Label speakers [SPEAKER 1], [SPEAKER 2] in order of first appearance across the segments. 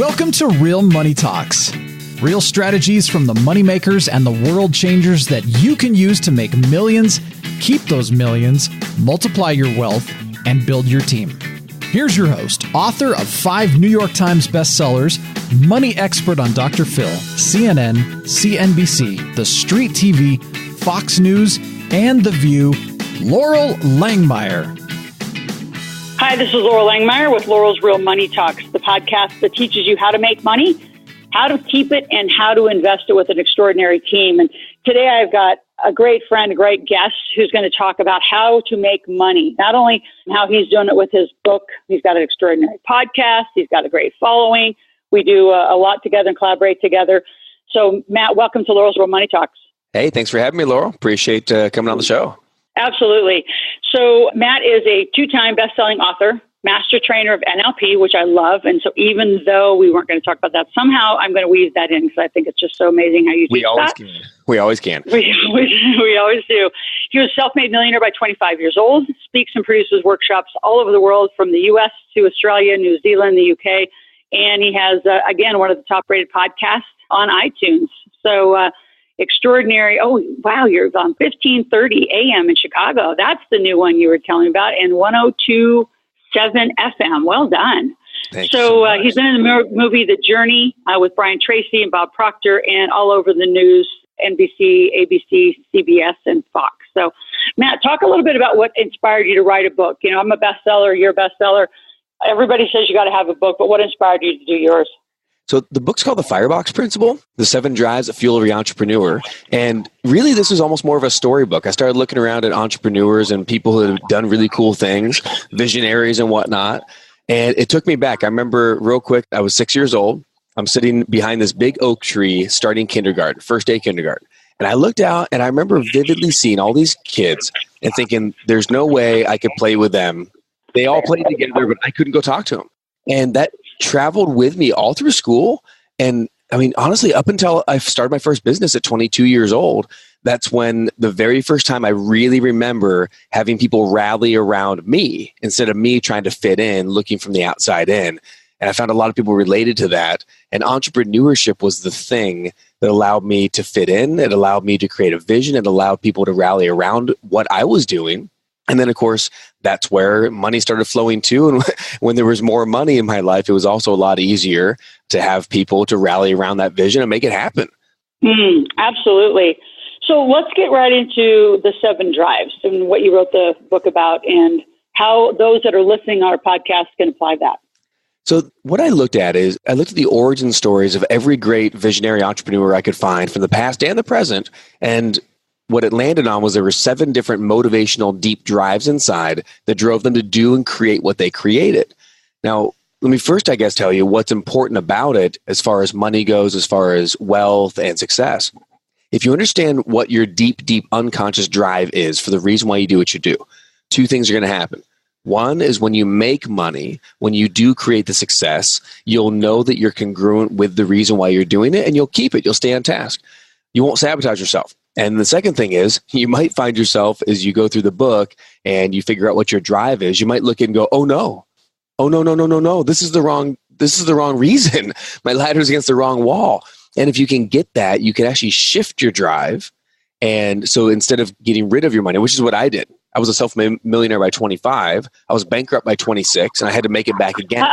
[SPEAKER 1] Welcome to Real Money Talks. Real strategies from the moneymakers and the world changers that you can use to make millions, keep those millions, multiply your wealth, and build your team. Here's your host, author of 5 New York Times bestsellers, money expert on Dr. Phil, CNN, CNBC, The Street TV, Fox News, and The View, Loral Langemeier.
[SPEAKER 2] Hi, this is Loral Langemeier with Loral's Real Money Talks, the podcast that teaches you how to make money, how to keep it, and how to invest it with an extraordinary team. And today I've got a great friend, a great guest who's going to talk about how to make money. Not only how he's doing it with his book, he's got an extraordinary podcast, he's got a great following. We do a lot together and collaborate together. So Matt, welcome to Loral's Real Money Talks.
[SPEAKER 3] Hey, thanks for having me, Laurel. Appreciate coming on the show.
[SPEAKER 2] Absolutely. So Matt is a 2-time best-selling author, master trainer of NLP, which I love. And so even though we weren't going to talk about that, somehow I'm going to weave that in because I think it's just so amazing how you do that.
[SPEAKER 3] We always can.
[SPEAKER 2] We always do. He was a self-made millionaire by 25 years old, speaks and produces workshops all over the world, from the U.S. to Australia, New Zealand, the U.K. And he has, again, one of the top-rated podcasts on iTunes. So extraordinary. Oh, wow, you're on 1530 AM in Chicago. That's the new one you were telling me about, and 102.7 FM. Well done.
[SPEAKER 3] Thanks
[SPEAKER 2] So he's been in the movie The Journey with Brian Tracy and Bob Proctor, and all over the news, NBC, ABC, CBS, and Fox. So, Matt, talk a little bit about what inspired you to write a book. You know, I'm a bestseller, you're a bestseller. Everybody says you got to have a book, but what inspired you to do yours?
[SPEAKER 3] So the book's called The Firebox Principle, the 7 drives that fuel every entrepreneur. And really, this is almost more of a storybook. I started looking around at entrepreneurs and people who have done really cool things, visionaries and whatnot. And it took me back. I remember real quick, I was 6 years old. I'm sitting behind this big oak tree starting kindergarten, first day kindergarten. And I looked out and I remember vividly seeing all these kids and thinking, there's no way I could play with them. They all played together, but I couldn't go talk to them. And that traveled with me all through school. And I mean, honestly, up until I started my first business at 22 years old, that's when the very first time I really remember having people rally around me instead of me trying to fit in, looking from the outside in. And I found a lot of people related to that. And entrepreneurship was the thing that allowed me to fit in. It allowed me to create a vision. It allowed people to rally around what I was doing. And then, of course, that's where money started flowing too. And when there was more money in my life, it was also a lot easier to have people to rally around that vision and make it happen.
[SPEAKER 2] Absolutely. So let's get right into the 7 drives and what you wrote the book about and how those that are listening on our podcast can apply that.
[SPEAKER 3] So what I looked at is I looked at the origin stories of every great visionary entrepreneur I could find from the past and the present. And what it landed on was there were 7 different motivational deep drives inside that drove them to do and create what they created. Now, let me first, I guess, tell you what's important about it as far as money goes, as far as wealth and success. If you understand what your deep, deep unconscious drive is for the reason why you do what you do, 2 things are going to happen. One is when you make money, when you do create the success, you'll know that you're congruent with the reason why you're doing it, and you'll keep it. You'll stay on task. You won't sabotage yourself. And the second thing is, you might find yourself as you go through the book and you figure out what your drive is, you might look and go, oh no, this is the wrong reason. My ladder's against the wrong wall. And if you can get that, you can actually shift your drive. And so instead of getting rid of your money, which is what I did, I was a self-made millionaire by 25. I was bankrupt by 26, and I had to make it back again.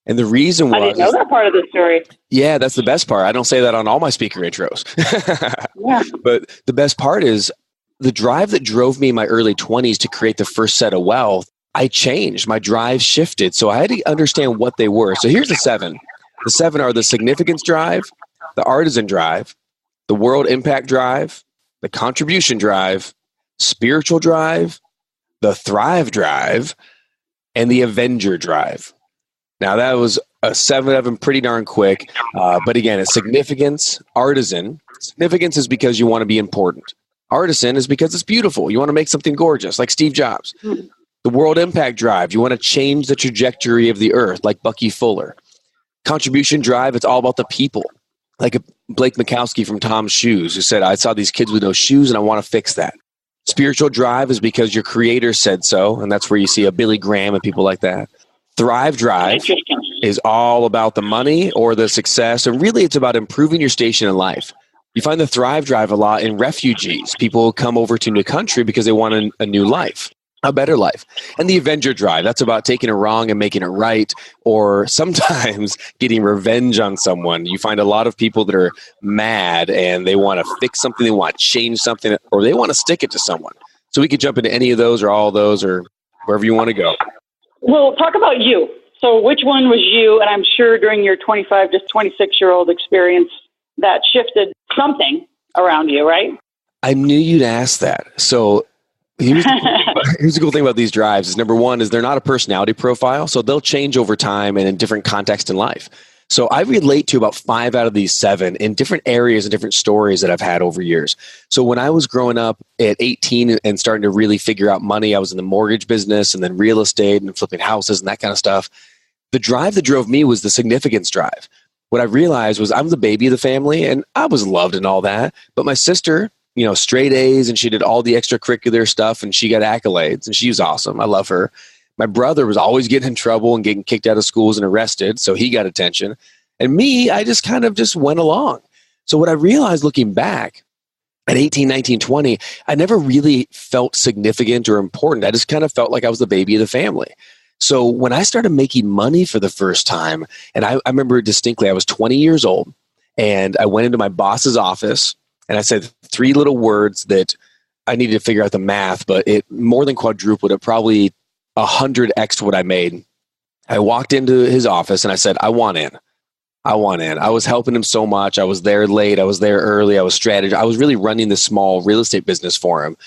[SPEAKER 3] And the reason was... I
[SPEAKER 2] didn't know that part of the story.
[SPEAKER 3] Yeah, that's the best part. I don't say that on all my speaker intros.
[SPEAKER 2] Yeah.
[SPEAKER 3] But the best part is the drive that drove me in my early 20s to create the first set of wealth, I changed. My drive shifted. So I had to understand what they were. So here's the 7. The 7 are the significance drive, the artisan drive, the world impact drive, the contribution drive, spiritual drive, the thrive drive, and the Avenger drive. Now, that was a 7 of them pretty darn quick. But again, it's significance, artisan. Significance is because you want to be important. Artisan is because it's beautiful. You want to make something gorgeous, like Steve Jobs. The world impact drive. You want to change the trajectory of the earth, like Bucky Fuller. Contribution drive, it's all about the people. Like Blake Mikowski from Tom's Shoes, who said, I saw these kids with no shoes and I want to fix that. Spiritual drive is because your creator said so. And that's where you see a Billy Graham and people like that. Thrive drive. is all about the money or the success. And really, it's about improving your station in life. You find the Thrive Drive a lot in refugees. People come over to a new country because they want a new life, a better life. And the Avenger Drive, that's about taking it wrong and making it right, or sometimes getting revenge on someone. You find a lot of people that are mad and they want to fix something, they want to change something, or they want to stick it to someone. So we could jump into any of those or all of those or wherever you want to go.
[SPEAKER 2] Well, talk about you. So which one was you? And I'm sure during your 25 to 26-year-old experience, that shifted something around you, right?
[SPEAKER 3] I knew you'd ask that. So here's the cool thing about these drives is, number one, is they're not a personality profile. So they'll change over time and in different contexts in life. So I relate to about 5 out of these 7 in different areas and different stories that I've had over years. So when I was growing up at 18 and starting to really figure out money, I was in the mortgage business and then real estate and flipping houses and that kind of stuff. The drive that drove me was the significance drive. What I realized was I'm the baby of the family and I was loved and all that. But my sister, straight A's, and she did all the extracurricular stuff and she got accolades and she was awesome. I love her. My brother was always getting in trouble and getting kicked out of schools and arrested. So he got attention. And me, I just kind of just went along. So what I realized looking back at 18, 19, 20, I never really felt significant or important. I just kind of felt like I was the baby of the family. So when I started making money for the first time, and I remember distinctly, I was 20 years old and I went into my boss's office and I said 3 little words that I needed to figure out the math, but it more than quadrupled it, probably 100x what I made. I walked into his office and I said, I want in. I want in. I was helping him so much. I was there late. I was there early. I was strategizing. I was really running this small real estate business for him.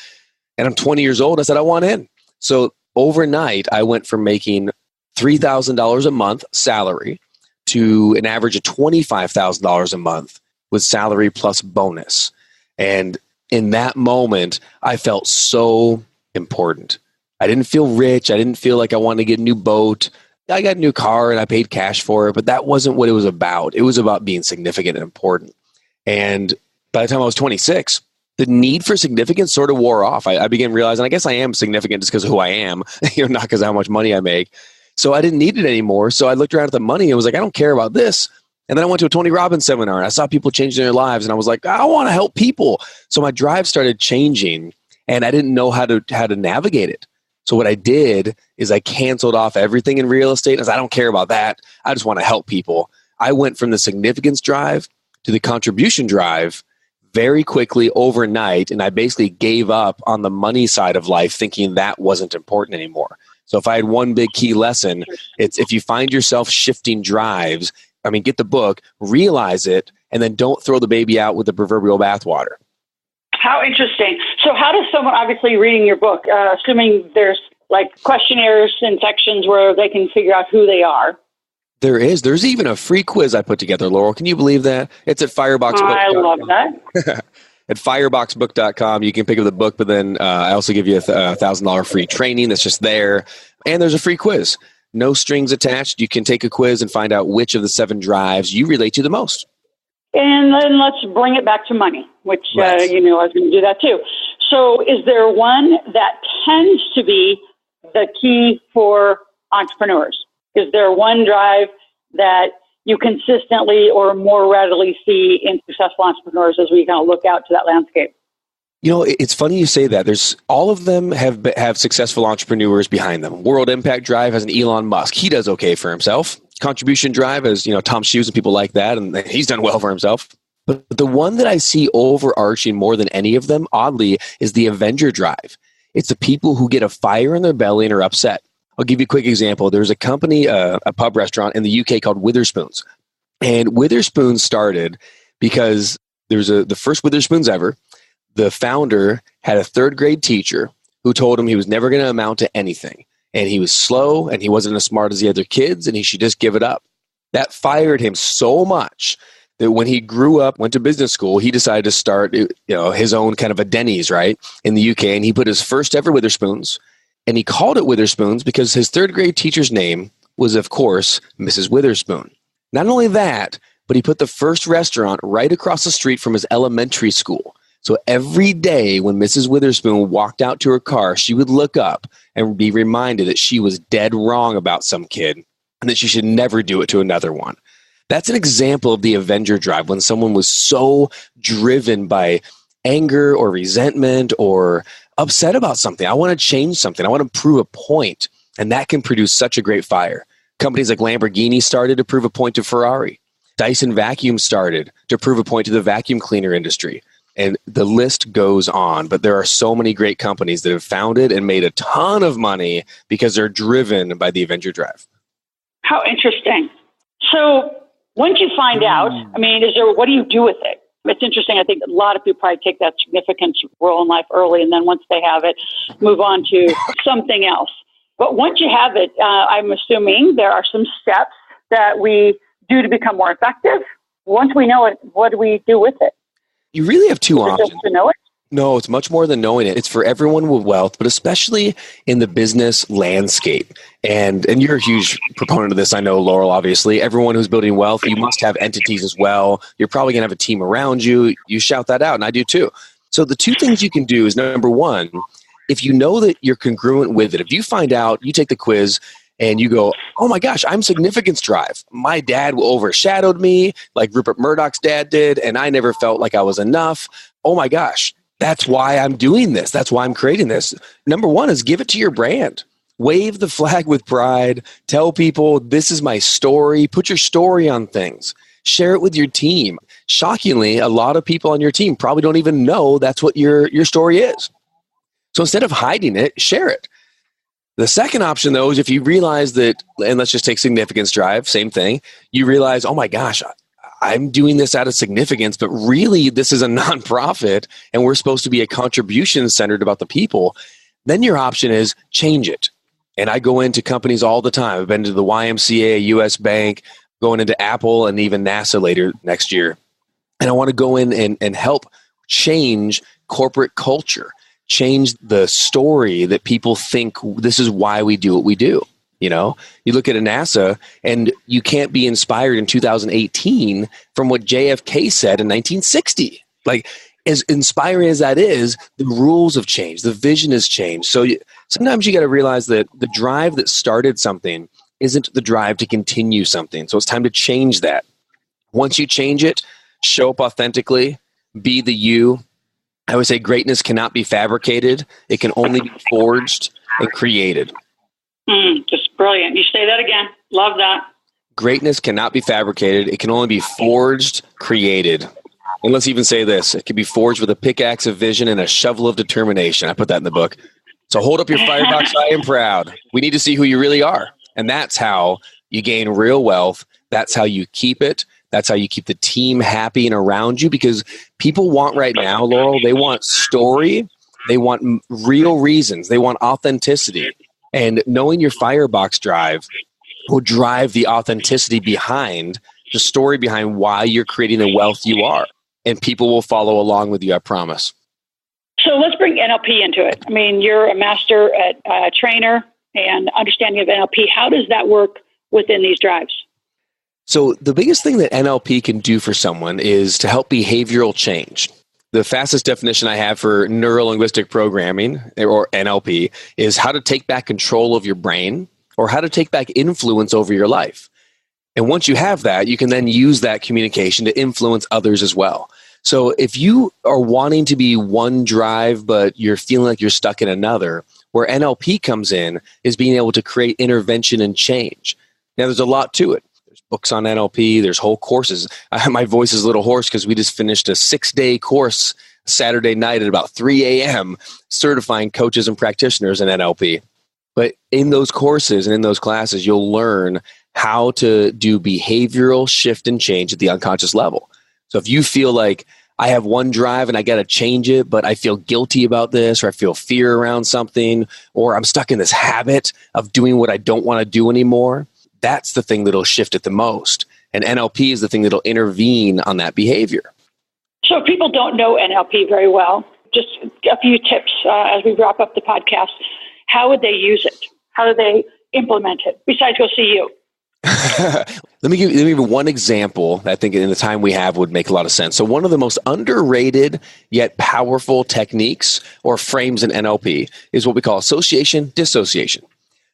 [SPEAKER 3] And I'm 20 years old. I said, I want in. So overnight, I went from making $3,000 a month salary to an average of $25,000 a month with salary plus bonus. And in that moment, I felt so important. I didn't feel rich. I didn't feel like I wanted to get a new boat. I got a new car and I paid cash for it, but that wasn't what it was about. It was about being significant and important. And by the time I was 26, the need for significance sort of wore off. I began realizing, I guess I am significant just because of who I am, not because of how much money I make. So I didn't need it anymore. So I looked around at the money and was like, I don't care about this. And then I went to a Tony Robbins seminar and I saw people changing their lives. And I was like, I want to help people. So my drive started changing and I didn't know how to navigate it. So what I did is I canceled off everything in real estate. I said, I don't care about that. I just want to help people. I went from the significance drive to the contribution drive very quickly overnight. And I basically gave up on the money side of life thinking that wasn't important anymore. So if I had one big key lesson, it's if you find yourself shifting drives, get the book, realize it, and then don't throw the baby out with the proverbial bathwater.
[SPEAKER 2] How interesting. So how does someone, obviously reading your book, assuming there's like questionnaires and sections where they can figure out who they are?
[SPEAKER 3] There's even a free quiz I put together, Loral. Can you believe that? It's at fireboxbook.com.
[SPEAKER 2] I love that.
[SPEAKER 3] At fireboxbook.com, you can pick up the book, but then I also give you a $1,000 free training that's just there. And there's a free quiz. No strings attached. You can take a quiz and find out which of the 7 drives you relate to the most.
[SPEAKER 2] And then let's bring it back to money, which,
[SPEAKER 3] right.
[SPEAKER 2] I was going to do that too. So is there one that tends to be the key for entrepreneurs? Is there one drive that you consistently or more readily see in successful entrepreneurs as we kind of look out to that landscape?
[SPEAKER 3] It's funny you say that. There's all of them have successful entrepreneurs behind them. World Impact Drive has an Elon Musk. He does okay for himself. Contribution Drive has, Tom Shoes and people like that, and he's done well for himself. But the one that I see overarching more than any of them, oddly, is the Avenger Drive. It's the people who get a fire in their belly and are upset. I'll give you a quick example. There's a company, a pub restaurant in the UK called Witherspoons. And Witherspoons started because there was the first Witherspoons ever. The founder had a 3rd grade teacher who told him he was never going to amount to anything. And he was slow and he wasn't as smart as the other kids and he should just give it up. That fired him so much that when he grew up, went to business school, he decided to start his own kind of a Denny's, right, in the UK. And he put his first ever Witherspoons. And he called it Witherspoons because his 3rd grade teacher's name was, of course, Mrs. Witherspoon. Not only that, but he put the first restaurant right across the street from his elementary school. So every day when Mrs. Witherspoon walked out to her car, she would look up and be reminded that she was dead wrong about some kid. and that she should never do it to another one. That's an example of the Avenger drive, when someone was so driven by anger or resentment or upset about something. I want to change something. I want to prove a point. And that can produce such a great fire. Companies like Lamborghini started to prove a point to Ferrari. Dyson Vacuum started to prove a point to the vacuum cleaner industry. And the list goes on. But there are so many great companies that have founded and made a ton of money because they're driven by the Avenger drive.
[SPEAKER 2] How interesting. So once you find out, what do you do with it? It's interesting. I think a lot of people probably take that significance role in life early, and then once they have it, move on to something else. But once you have it, I'm assuming there are some steps that we do to become more effective. Once we know it, what do we do with it?
[SPEAKER 3] You really have two options.
[SPEAKER 2] Just to know it?
[SPEAKER 3] No, it's much more than knowing it. It's for everyone with wealth, but especially in the business landscape. And you're a huge proponent of this, I know, Loral, obviously. Everyone who's building wealth, you must have entities as well. You're probably going to have a team around you. You shout that out, and I do too. So the two things you can do is, number one, if you know that you're congruent with it, if you find out, you take the quiz, and you go, oh my gosh, I'm significance drive. My dad overshadowed me like Rupert Murdoch's dad did, and I never felt like I was enough. Oh my gosh. That's why I'm doing this. That's why I'm creating this. Number one is give it to your brand. Wave the flag with pride. Tell people this is my story. Put your story on things. Share it with your team. Shockingly, a lot of people on your team probably don't even know that's what your story is. So instead of hiding it, share it. The second option, though, is if you realize that, and let's just take significance drive, same thing. You realize, oh my gosh, I'm doing this out of significance, but really this is a nonprofit and we're supposed to be a contribution centered about the people. Then your option is change it. And I go into companies all the time. I've been to the YMCA, US Bank, going into Apple, and even NASA later next year. And I want to go in and help change corporate culture, change the story that people think this is why we do what we do. You know, you look at a NASA and you can't be inspired in 2018 from what JFK said in 1960. Like, as inspiring as that is, the rules have changed. The vision has changed. So sometimes you got to realize that the drive that started something isn't the drive to continue something. So it's time to change that. Once you change it, show up authentically, be the you. I would say greatness cannot be fabricated. It can only be forged and created.
[SPEAKER 2] Just brilliant. You say that again. Love that.
[SPEAKER 3] Greatness cannot be fabricated. It can only be forged, created. And let's even say this. It can be forged with a pickaxe of vision and a shovel of determination. I put that in the book. So hold up your firebox. I am proud. We need to see who you really are. And that's how you gain real wealth. That's how you keep it. That's how you keep the team happy and around you, because people want right now, Loral, they want story. They want real reasons. They want authenticity. And knowing your firebox drive will drive the authenticity behind the story behind why you're creating the wealth you are. And people will follow along with you, I promise.
[SPEAKER 2] So let's bring NLP into it. I mean, you're a master at trainer and understanding of NLP. How does that work within these drives?
[SPEAKER 3] So the biggest thing that NLP can do for someone is to help behavioral change. The fastest definition I have for neuro-linguistic programming, or NLP, is how to take back control of your brain or how to take back influence over your life. And once you have that, you can then use that communication to influence others as well. So if you are wanting to be one drive, but you're feeling like you're stuck in another, where NLP comes in is being able to create intervention and change. Now, there's a lot to it. Books on NLP, there's whole courses. My voice is a little hoarse because we just finished a 6-day course Saturday night at about 3 a.m. certifying coaches and practitioners in NLP. But in those courses and in those classes, you'll learn how to do behavioral shift and change at the unconscious level. So if you feel like I have one drive and I got to change it, but I feel guilty about this, or I feel fear around something, or I'm stuck in this habit of doing what I don't want to do anymore, that's the thing that'll shift it the most. And NLP is the thing that'll intervene on that behavior.
[SPEAKER 2] So if people don't know NLP very well, just a few tips as we wrap up the podcast. How would they use it? How do they implement it besides go see you?
[SPEAKER 3] Let me give you one example that I think in the time we have would make a lot of sense. So one of the most underrated yet powerful techniques or frames in NLP is what we call association, dissociation.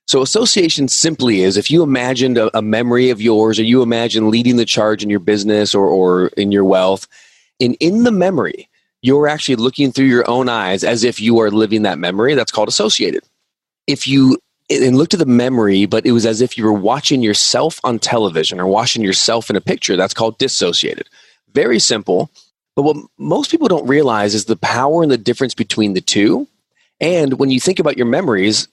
[SPEAKER 3] So association simply is if you imagined a memory of yours, or you imagine leading the charge in your business or in your wealth, and in the memory, you're actually looking through your own eyes as if you are living that memory. That's called associated. If you looked at the memory, but it was as if you were watching yourself on television or watching yourself in a picture, that's called dissociated. Very simple. But what most people don't realize is the power and the difference between the two. And when you think about your memories,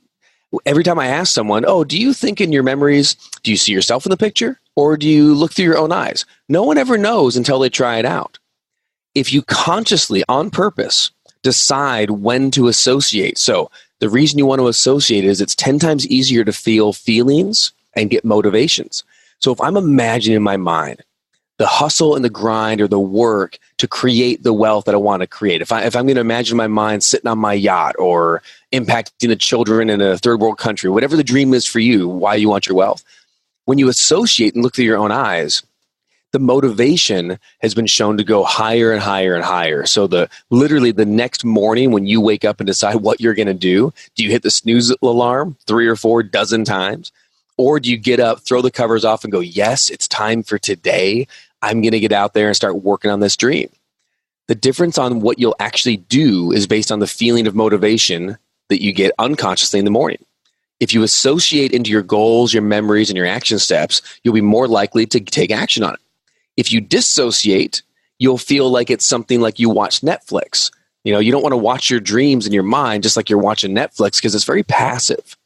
[SPEAKER 3] every time I ask someone, oh, do you think in your memories, do you see yourself in the picture or do you look through your own eyes? No one ever knows until they try it out. If you consciously, on purpose, decide when to associate. So the reason you want to associate is it's 10 times easier to feel feelings and get motivations. So if I'm imagining in my mind the hustle and the grind or the work to create the wealth that I want to create, if I'm going to imagine my mind sitting on my yacht or impacting the children in a third world country, whatever the dream is for you, why you want your wealth, when you associate and look through your own eyes, the motivation has been shown to go higher and higher and higher. So literally the next morning when you wake up and decide what you're going to do you hit the snooze alarm 3 or 4 dozen times? Or do you get up, throw the covers off and go, yes, it's time for today. I'm going to get out there and start working on this dream. The difference on what you'll actually do is based on the feeling of motivation that you get unconsciously in the morning. If you associate into your goals, your memories, and your action steps, you'll be more likely to take action on it. If you dissociate, you'll feel like it's something like you watch Netflix. You don't want to watch your dreams in your mind just like you're watching Netflix because it's very passive.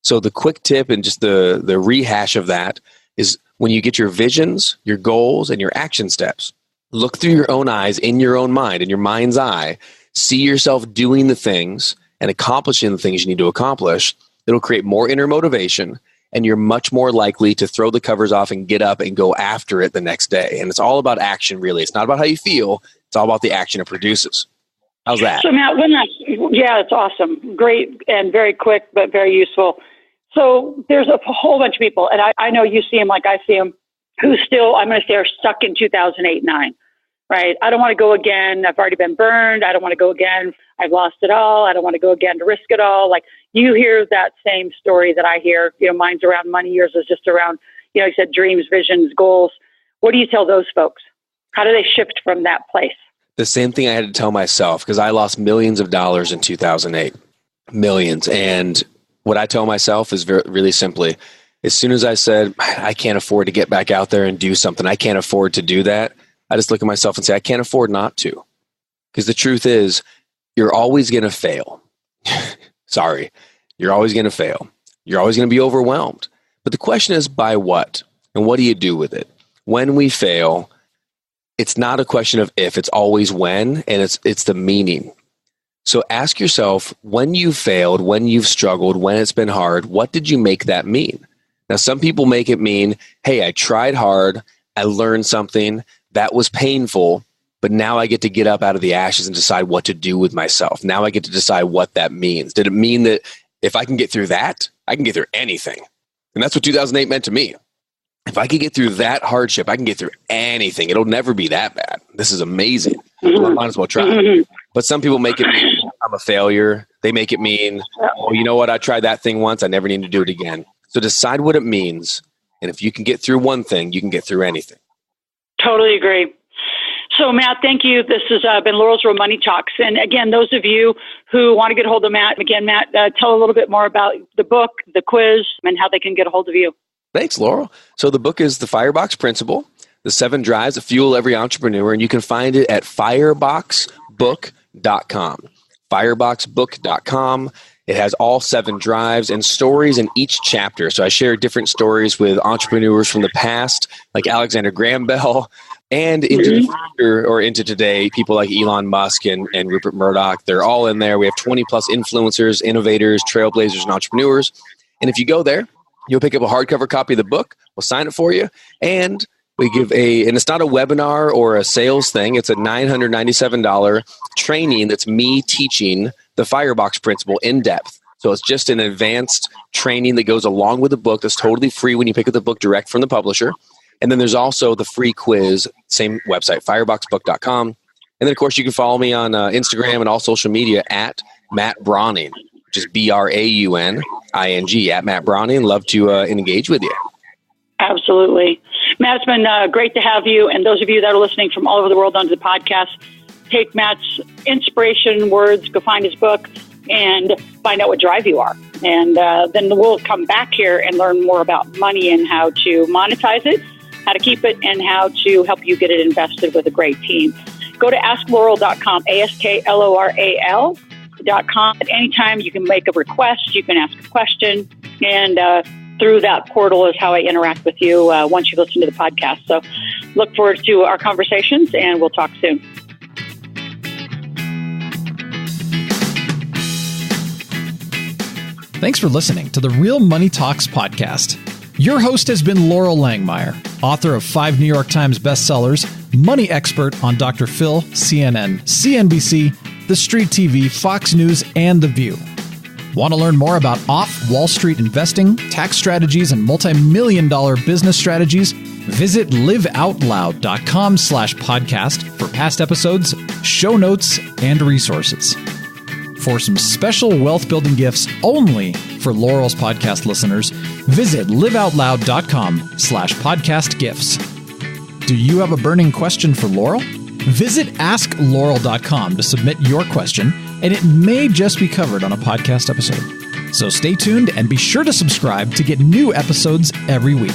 [SPEAKER 3] So the quick tip and just the rehash of that is when you get your visions, your goals, and your action steps, look through your own eyes, in your own mind, in your mind's eye, see yourself doing the things and accomplishing the things you need to accomplish. It'll create more inner motivation, and you're much more likely to throw the covers off and get up and go after it the next day. And it's all about action, really. It's not about how you feel. It's all about the action it produces. How's that?
[SPEAKER 2] So, Matt, it's awesome. Great and very quick, but very useful. So there's a whole bunch of people, and I know you see them like I see them, who still, I'm going to say, are stuck in 2008-9, right? I don't want to go again. I've already been burned. I don't want to go again. I've lost it all. I don't want to go again to risk it all. Like, you hear that same story that I hear. Mine's around money. Yours is just around, you said dreams, visions, goals. What do you tell those folks? How do they shift from that place?
[SPEAKER 3] The same thing I had to tell myself, because I lost millions of dollars in 2008. Millions. And what I tell myself is really simply, as soon as I said, I can't afford to get back out there and do something, I can't afford to do that, I just look at myself and say, I can't afford not to. Because the truth is, you're always going to fail. Sorry, you're always going to fail. You're always going to be overwhelmed. But the question is, by what? And what do you do with it? When we fail, it's not a question of if, it's always when, and it's the meaning. So ask yourself, when you've failed, when you've struggled, when it's been hard, what did you make that mean? Now, some people make it mean, hey, I tried hard, I learned something, that was painful, but now I get to get up out of the ashes and decide what to do with myself. Now I get to decide what that means. Did it mean that if I can get through that, I can get through anything? And that's what 2008 meant to me. If I could get through that hardship, I can get through anything. It'll never be that bad. This is amazing. So I might as well try. But some people make it mean I'm a failure. They make it mean, oh, you know what? I tried that thing once. I never need to do it again. So decide what it means. And if you can get through one thing, you can get through anything.
[SPEAKER 2] Totally agree. So, Matt, thank you. This has been Loral's Real Money Talks. And again, those of you who want to get a hold of Matt, tell a little bit more about the book, the quiz, and how they can get a hold of you.
[SPEAKER 3] Thanks, Loral. So the book is The Firebox Principle, the 7 Drives that Fuel Every Entrepreneur, and you can find it at fireboxbook.com. Fireboxbook.com. It has all 7 drives and stories in each chapter. So I share different stories with entrepreneurs from the past, like Alexander Graham Bell, and into the future or into today, people like Elon Musk and Rupert Murdoch. They're all in there. We have 20 plus influencers, innovators, trailblazers, and entrepreneurs. And if you go there, you'll pick up a hardcover copy of the book. We'll sign it for you. And we give and it's not a webinar or a sales thing. It's a $997 training that's me teaching the Firebox Principle in depth. So it's just an advanced training that goes along with the book that's totally free when you pick up the book direct from the publisher. And then there's also the free quiz, same website, fireboxbook.com. And then, of course, you can follow me on Instagram and all social media at Matt Brauning. which is Brauning at Matt Brauning. Love to engage with you.
[SPEAKER 2] Absolutely. Matt, it's been great to have you. And those of you that are listening from all over the world onto the podcast, take Matt's inspiration words, go find his book, and find out what drive you are. And then we'll come back here and learn more about money and how to monetize it, how to keep it, and how to help you get it invested with a great team. Go to askloral.com, ASKLORAL.com. At any time, you can make a request, you can ask a question, and through that portal is how I interact with you once you listen to the podcast. So look forward to our conversations, and we'll talk soon.
[SPEAKER 1] Thanks for listening to the Real Money Talks podcast. Your host has been Loral Langmeyer, author of 5 New York Times bestsellers, money expert on Dr. Phil, CNN, CNBC, The Street TV, Fox News, and The View. Want to learn more about off-Wall Street investing, tax strategies, and multi-million-dollar business strategies? Visit liveoutloud.com/podcast for past episodes, show notes, and resources. For some special wealth-building gifts only for Loral's podcast listeners, visit liveoutloud.com/podcast gifts. Do you have a burning question for Loral? Visit askloral.com to submit your question, and it may just be covered on a podcast episode. So stay tuned and be sure to subscribe to get new episodes every week.